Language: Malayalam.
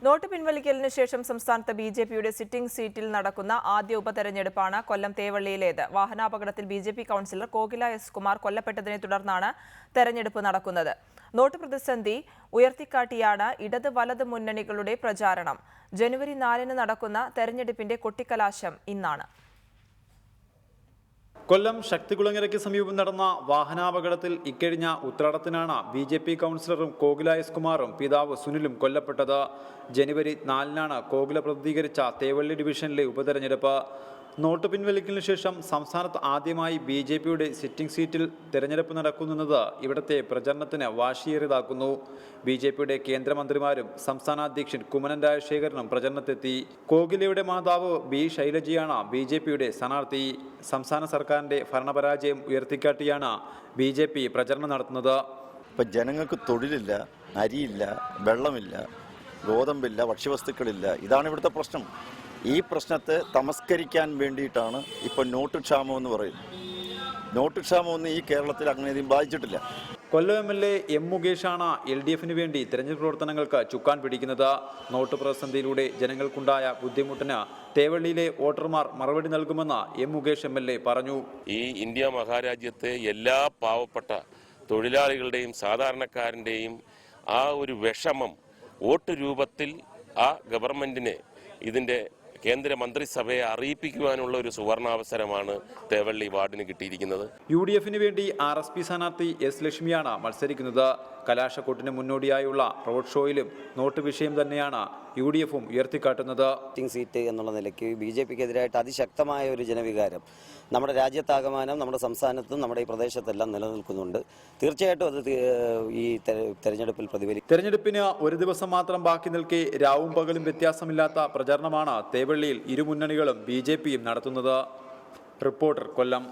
നോട്ട് പിൻവലിക്കലിന് ശേഷം സംസ്ഥാനത്ത് ബിജെപിയുടെ സിറ്റിംഗ് സീറ്റിൽ നടക്കുന്ന ആദ്യ ഉപതെരഞ്ഞെടുപ്പാണ് കൊല്ലം തേവള്ളിയിലേത്. വാഹനാപകടത്തിൽ BJP councillor Kokila S Kumar കൊല്ലപ്പെട്ടതിനെ തുടർന്നാണ് തെരഞ്ഞെടുപ്പ് നടക്കുന്നത്. നോട്ട് പ്രതിസന്ധി ഉയർത്തിക്കാട്ടിയാണ് ഇടത് വലത് മുന്നണികളുടെ പ്രചാരണം. ജനുവരി 4-ന് നടക്കുന്ന തെരഞ്ഞെടുപ്പിന്റെ കൊട്ടിക്കലാശം ഇന്നാണ്. കൊല്ലം ശക്തികുളങ്ങരയ്ക്ക് സമീപം നടന്ന വാഹനാപകടത്തിൽ ഇക്കഴിഞ്ഞ ഉത്രാടത്തിനാണ് ബിജെപി കൗൺസിലറും കോകില എസ് കുമാറും പിതാവ് സുനിലും കൊല്ലപ്പെട്ടത്. ജനുവരി 4-നാണ് കോകില പ്രതികരിച്ച തേവള്ളി ഡിവിഷനിലെ ഉപതെരഞ്ഞെടുപ്പ്. നോട്ട് പിൻവലിക്കലിന് ശേഷം സംസ്ഥാനത്ത് ആദ്യമായി ബിജെപിയുടെ സിറ്റിംഗ് സീറ്റിൽ തെരഞ്ഞെടുപ്പ് നടക്കുന്നത് ഇവിടത്തെ പ്രചരണത്തിന് വാശിയേറിയതാക്കുന്നു. ബിജെപിയുടെ കേന്ദ്രമന്ത്രിമാരും സംസ്ഥാന അധ്യക്ഷൻ കുമ്മനം രാജശേഖരനും പ്രചരണത്തെത്തി. കോകിലയുടെ മാതാവ് ബി ശൈലജയാണ് ബിജെപിയുടെ സ്ഥാനാർത്ഥി. സംസ്ഥാന സർക്കാരിന്റെ ഭരണപരാജയം ഉയർത്തിക്കാട്ടിയാണ് ബിജെപി പ്രചരണം നടത്തുന്നത്. ഇപ്പം ജനങ്ങൾക്ക് തൊഴിലില്ല, അരിയില്ല, വെള്ളമില്ല, ഗോതമ്പില്ല, ഭക്ഷ്യവസ്തുക്കളില്ല. ഇതാണ് ഇവിടുത്തെ പ്രശ്നം. ഈ പ്രശ്നത്തെ തമസ്കരിക്കാൻ വേണ്ടിയിട്ടാണ് ഇപ്പോൾ നോട്ട് ക്ഷാമം എന്ന് പറയുന്നത്. നോട്ട് ക്ഷാമമൊന്നും ഈ കേരളത്തിൽ അങ്ങനെയധികം ബാധിച്ചിട്ടില്ല. കൊല്ലം MLA M മുകേഷാണ് LDFന് വേണ്ടി തെരഞ്ഞെടുപ്പ് പ്രവർത്തനങ്ങൾക്ക് ചുക്കാൻ പിടിക്കുന്നത്. നോട്ട് പ്രതിസന്ധിയിലൂടെ ജനങ്ങൾക്കുണ്ടായ ബുദ്ധിമുട്ടിന് തേവള്ളിയിലെ വോട്ടർമാർ മറുപടി നൽകുമെന്ന് M മുകേഷ് MLA പറഞ്ഞു. ഈ ഇന്ത്യ മഹാരാജ്യത്തെ എല്ലാ പാവപ്പെട്ട തൊഴിലാളികളുടെയും സാധാരണക്കാരൻ്റെയും ആ ഒരു വിഷമം വോട്ട് രൂപത്തിൽ ആ ഗവൺമെന്റിനെ ഇതിൻ്റെ കേന്ദ്ര മന്ത്രിസഭയെ അറിയിപ്പിക്കുവാനുള്ള ഒരു സുവർണാവസരമാണ് തേവള്ളി വാർഡിന് കിട്ടിയിരിക്കുന്നത്. UDFന് വേണ്ടി RSP സ്ഥാനാർത്ഥി S ലക്ഷ്മിയാണ് മത്സരിക്കുന്നത്. കലാശക്കൊട്ടിന് മുന്നോടിയായുള്ള റോഡ് ഷോയിലും നോട്ട് വിഷയം തന്നെയാണ് UDFും ഉയർത്തിക്കാട്ടുന്നത്. സിറ്റിംഗ് സീറ്റ് എന്നുള്ള നിലയ്ക്ക് BJPക്കെതിരായിട്ട് അതിശക്തമായ ഒരു ജനവികാരം നമ്മുടെ രാജ്യത്താകമാനം, നമ്മുടെ സംസ്ഥാനത്തും നമ്മുടെ ഈ പ്രദേശത്തെല്ലാം നിലനിൽക്കുന്നുണ്ട്. തീർച്ചയായിട്ടും അത് ഈ തെരഞ്ഞെടുപ്പിൽ പ്രതിഫലിക്കും. തെരഞ്ഞെടുപ്പിന് ഒരു ദിവസം മാത്രം ബാക്കി നിൽക്കെ രാവും പകലും വ്യത്യാസമില്ലാത്ത പ്രചരണമാണ് തേവള്ളിയിൽ ഇരുമുന്നണികളും BJPയും നടത്തുന്നത്. റിപ്പോർട്ടർ, കൊല്ലം.